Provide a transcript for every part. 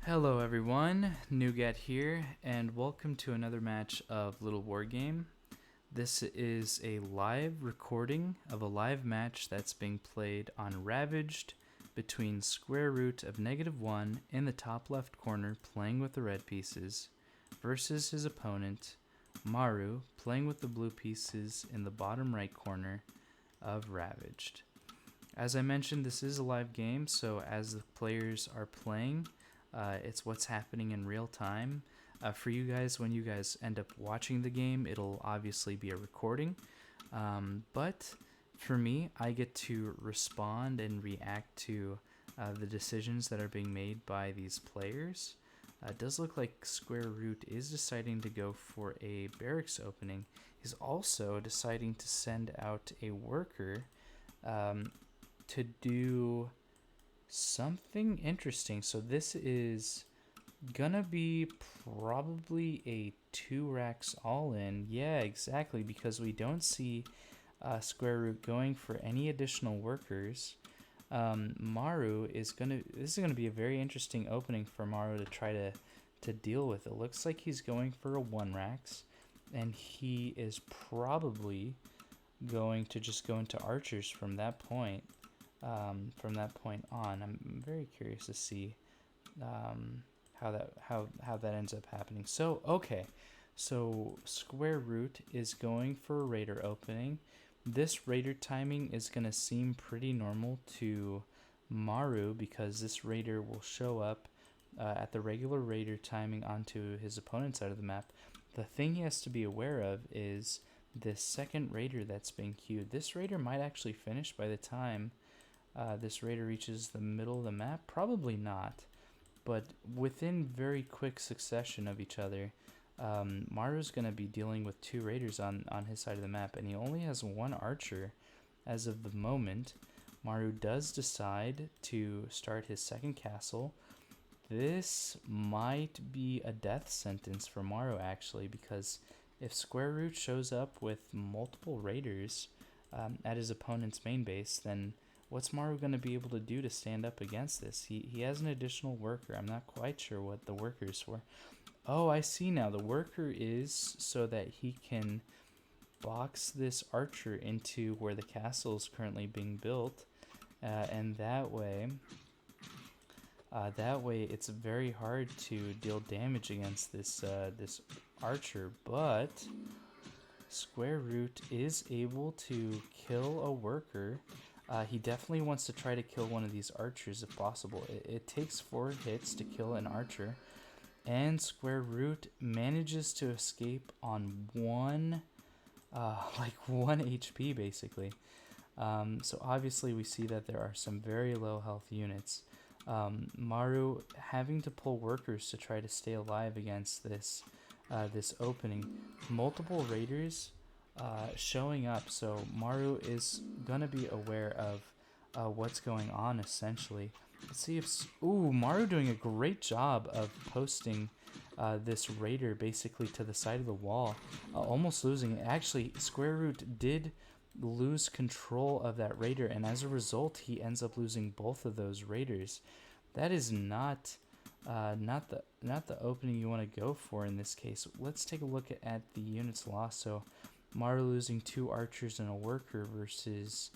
Hello everyone, Nougat here, and welcome to another match of Littlewargame. This is a live recording of a live match that's being played on Ravaged between Sqrtofneg1 in the top left corner playing with the red pieces versus his opponent, Maru, playing with the blue pieces in the bottom right corner of Ravaged. As I mentioned, this is a live game, so as the players are playing, it's what's happening in real time. For you guys, when you guys end up watching the game, it'll obviously be a recording. But for me, I get to respond and react to the decisions that are being made by these players. It does look like Sqrtofneg1 is deciding to go for a barracks opening. He's also deciding to send out a worker to do something interesting. So this is gonna be probably a 2 racks all in. Yeah, exactly, because we don't see Sqrtofneg1 going for any additional workers. Maru is this is gonna be a very interesting opening for Maru to try to deal with. It looks like he's going for a 1 racks, and he is probably going to just go into archers from that point. From that point on, I'm very curious to see how that ends up happening. So okay, so Sqrtofneg1 is going for a raider opening. This raider timing is gonna seem pretty normal to Maru because this raider will show up at the regular raider timing onto his opponent's side of the map. The thing he has to be aware of is this second raider that's being queued. This raider might actually finish by the time this raider reaches the middle of the map. Probably not, but within very quick succession of each other, Maru's going to be dealing with 2 raiders on his side of the map, and he only has 1 archer as of the moment. Maru does decide to start his second castle. This might be a death sentence for Maru, actually, because if Sqrtofneg1 shows up with multiple raiders at his opponent's main base, then what's Maru going to be able to do to stand up against this? He has an additional worker. I'm not quite sure what the worker is for. Oh, I see now. The worker is so that he can box this archer into where the castle is currently being built, and that way it's very hard to deal damage against this archer. But Sqrtofneg1 is able to kill a worker. He definitely wants to try to kill one of these archers if possible. It takes 4 hits to kill an archer, and Sqrtofneg1 manages to escape on 1 HP basically. So obviously we see that there are some very low health units. Maru having to pull workers to try to stay alive against this opening. Multiple raiders showing up, so Maru is gonna be aware of what's going on essentially. Let's see if Maru doing a great job of posting this raider basically to the side of the wall, almost losing it. Actually, Sqrtofneg1 did lose control of that raider, and as a result he ends up losing both of those raiders. That is not the opening you want to go for in this case. Let's take a look at the units lost. So Maru losing 2 archers and a worker versus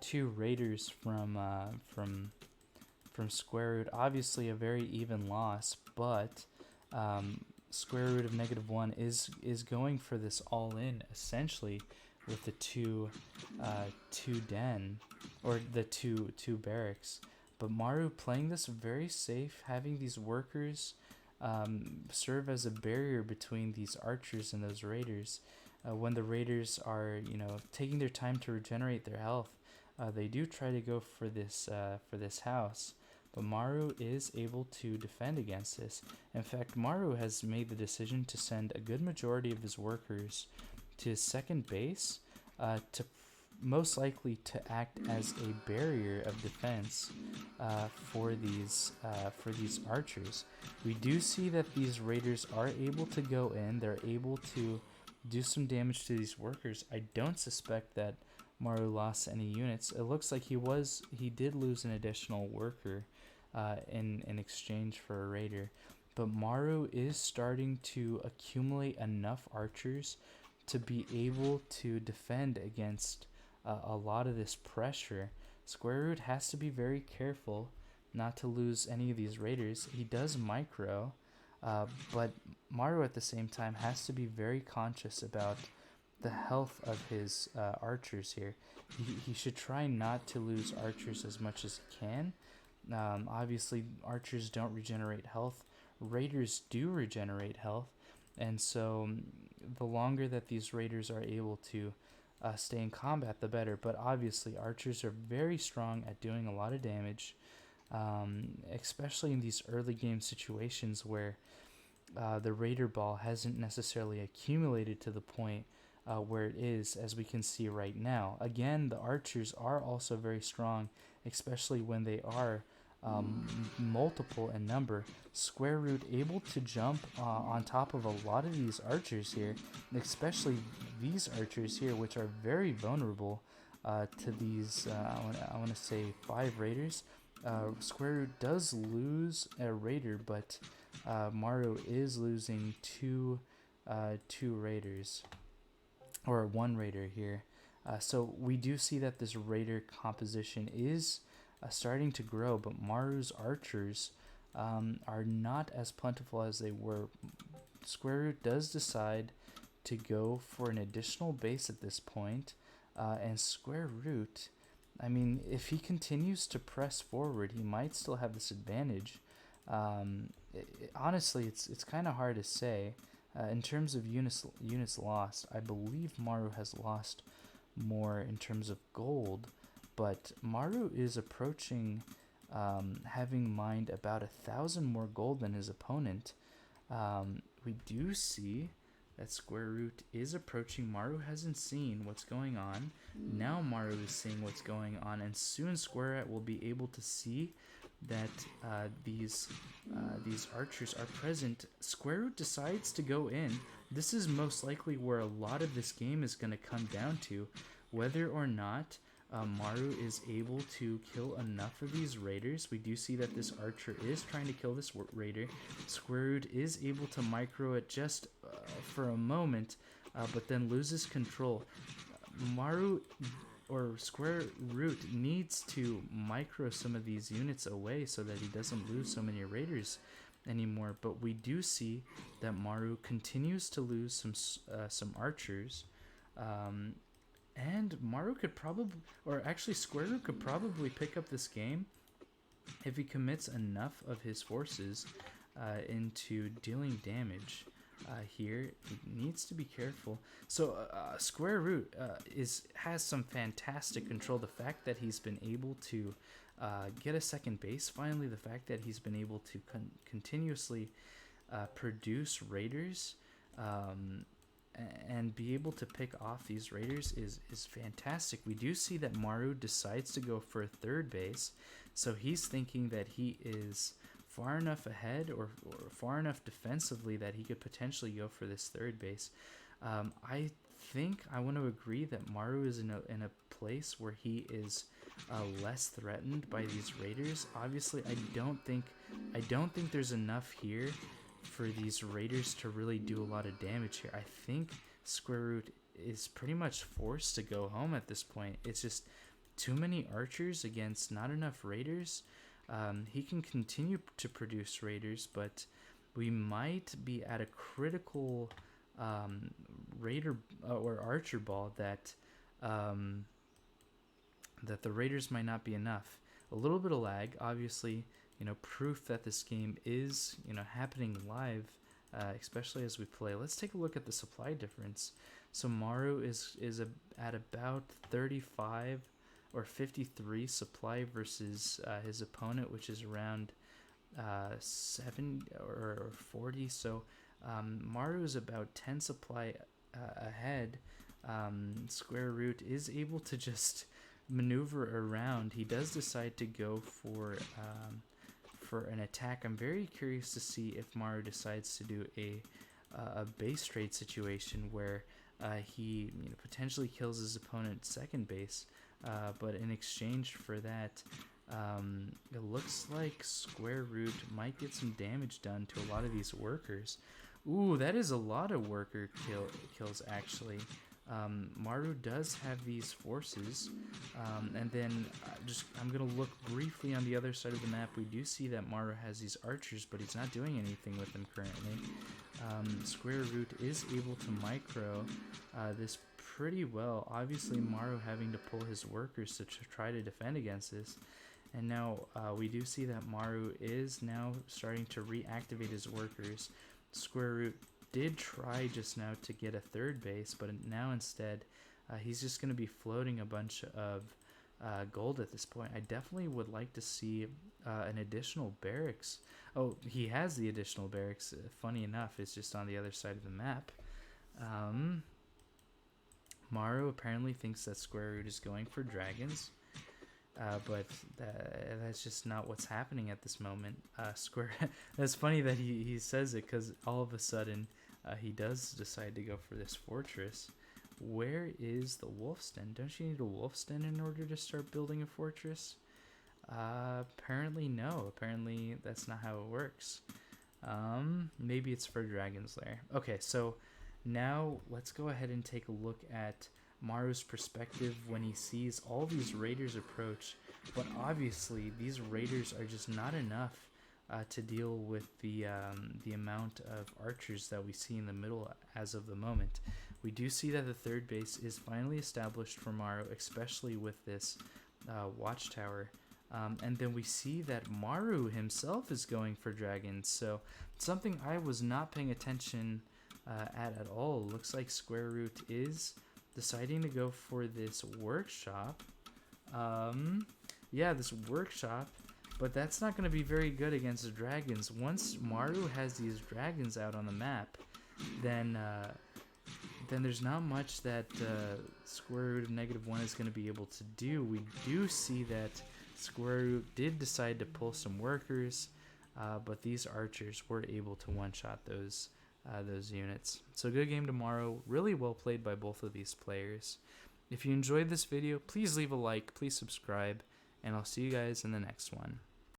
2 raiders from Sqrtofneg1. Obviously a very even loss, but Sqrtofneg1 is going for this all in essentially with the two den, or the two barracks. But Maru playing this very safe, having these workers serve as a barrier between these archers and those raiders. When the raiders are taking their time to regenerate their health, they do try to go for this house. But Maru is able to defend against this. In fact, Maru has made the decision to send a good majority of his workers to his second base, to most likely to act as a barrier of defense for these archers. We do see that these raiders are able to go in. They're able to do some damage to these workers. I don't suspect that Maru lost any units. It looks like he did lose an additional worker in exchange for a raider. But Maru is starting to accumulate enough archers to be able to defend against a lot of this pressure. Sqrtofneg1 has to be very careful not to lose any of these raiders. He does micro, but Maru at the same time has to be very conscious about the health of his archers here. He should try not to lose archers as much as he can. Obviously, archers don't regenerate health. Raiders do regenerate health, and so the longer that these raiders are able to stay in combat, the better. But obviously, archers are very strong at doing a lot of damage, especially in these early game situations where the raider ball hasn't necessarily accumulated to the point where it is, as we can see right now. Again, the archers are also very strong, especially when they are multiple in number. Sqrtofneg1 able to jump on top of a lot of these archers here, especially these archers here, which are very vulnerable to these, I want to say 5 raiders. Sqrtofneg1 does lose a raider, but Maru is losing two raiders, or 1 raider here. So we do see that this raider composition is starting to grow, but Maru's archers are not as plentiful as they were. Sqrtofneg1 does decide to go for an additional base at this point, and Sqrtofneg1, I mean, if he continues to press forward, he might still have this advantage. Honestly, it's kind of hard to say. In terms of units lost, I believe Maru has lost more in terms of gold, but Maru is approaching having mined about 1,000 more gold than his opponent. We do see that Sqrtofneg1 is approaching. Maru hasn't seen what's going on. Now Maru is seeing what's going on, and soon Sqrtofneg1 will be able to see that these archers are present. Sqrtofneg1 decides to go in. This is most likely where a lot of this game is going to come down to, whether or not Maru is able to kill enough of these raiders. We do see that this archer is trying to kill this raider. Sqrtofneg1 is able to micro it just for a moment, but then loses control. Maru or Sqrtofneg1 needs to micro some of these units away so that he doesn't lose so many raiders anymore. But we do see that Maru continues to lose some archers, and Maru could probably, or actually Sqrtofneg1 could probably pick up this game if he commits enough of his forces into dealing damage. Here he needs to be careful. So Sqrtofneg1 has some fantastic control. The fact that he's been able to get a second base finally, the fact that he's been able to continuously produce raiders and be able to pick off these raiders is fantastic. We do see that Maru decides to go for a 3rd base, so he's thinking that he is far enough ahead or far enough defensively that he could potentially go for this 3rd base. I think I want to agree that Maru is in a place where he is less threatened by these raiders. Obviously, I don't think there's enough here for these raiders to really do a lot of damage here. I think Sqrtofneg1 is pretty much forced to go home at this point. It's just too many archers against not enough raiders. He can continue to produce raiders, but we might be at a critical raider or archer ball that that the raiders might not be enough. A little bit of lag, obviously, proof that this game is happening live, especially as we play. Let's take a look at the supply difference. So Maru is at about 35 or 53 supply versus his opponent, which is around 7 or 40. So Maru is about 10 supply ahead. Sqrtofneg1 is able to just maneuver around. He does decide to go for an attack. I'm very curious to see if Maru decides to do a base trade situation where he potentially kills his opponent second base, but in exchange for that, it looks like Sqrtofneg1 might get some damage done to a lot of these workers. Ooh, that is a lot of worker kills actually. Maru does have these forces, and then I'm gonna look briefly on the other side of the map. We do see that Maru has these archers, but he's not doing anything with them currently. Sqrtofneg1 is able to micro this pretty well. Obviously, Maru having to pull his workers to try to defend against this. And now we do see that Maru is now starting to reactivate his workers. Sqrtofneg1 did try just now to get a third base, but now instead he's just going to be floating a bunch of gold at this point. I definitely would like to see an additional barracks. Oh, he has the additional barracks. Funny enough, it's just on the other side of the map. Maru apparently thinks that Sqrtofneg1 is going for dragons. But that's just not what's happening at this moment. That's funny that he says it, because all of a sudden he does decide to go for this fortress. Where is the wolf's den? Don't you need a wolf's den in order to start building a fortress? Apparently no. Apparently that's not how it works. Maybe it's for Dragon's Lair. Okay, so now let's go ahead and take a look at Maru's perspective when he sees all these raiders approach, but obviously these raiders are just not enough to deal with the amount of archers that we see in the middle as of the moment. We do see that the third base is finally established for Maru, especially with this watchtower. And then we see that Maru himself is going for dragons, so something I was not paying attention at all. Looks like Sqrtofneg1 is deciding to go for this workshop. Yeah, this workshop, but that's not going to be very good against the dragons. Once Maru has these dragons out on the map, then there's not much that Sqrtofneg1 is going to be able to do. We do see that Sqrtofneg1 did decide to pull some workers, but these archers were able to one-shot those units. So good game tomorrow. Really well played by both of these players. If you enjoyed this video, please leave a like, please subscribe, and I'll see you guys in the next one.